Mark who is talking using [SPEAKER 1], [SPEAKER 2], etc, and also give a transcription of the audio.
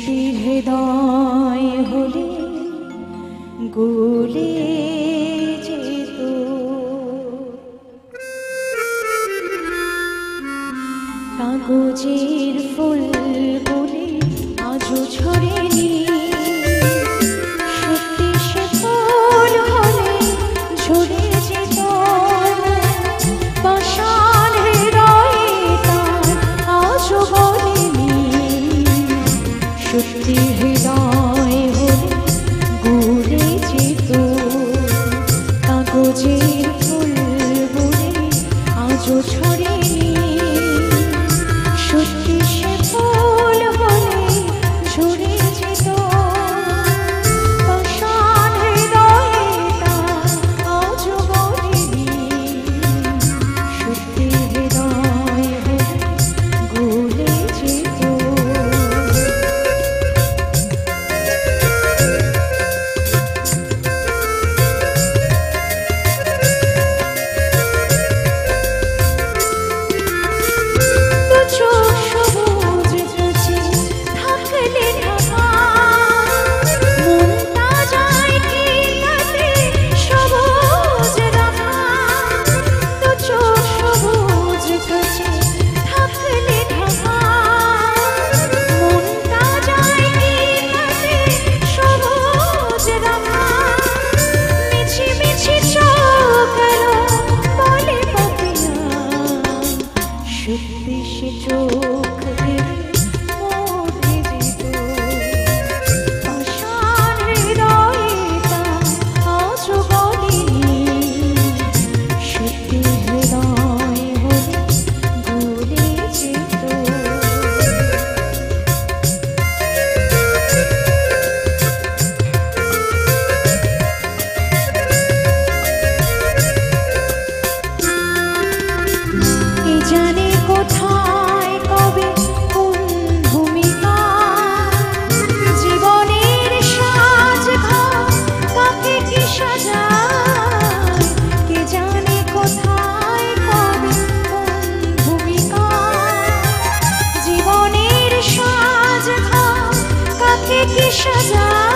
[SPEAKER 1] সত্যি হৃদয় হলে গলে যেত কাগজের ফুল বলে আজও ছড়েনি সত্যি সে ফুল হলে ঝরে যেত পাষাণ হৃদয়ে তার আজও বলেনি সত্যি হৃদয় হলে গলে যেত কাগজের ফুল বলে আজও ছড়েনি সত্যি সে ফুল হলে ঝরে যেত পাষাণ হৃদয়ে তার আজও বলেনি সত্যি হৃদয় হলে গলে যেত সত্যি সে চোখ মরে যেত পাষাণ হৃদয়ে তার আজও বলেনি সত্যি হৃদয় হলে গলে যেত জানে কোথায় কবে কোন ভূমিকা জীবনের সাজঘর কাকে কি সাজায় কে জানে কোথায় কবে কোন ভূমিকা জীবনের সাজঘর কাকে কি সাজায়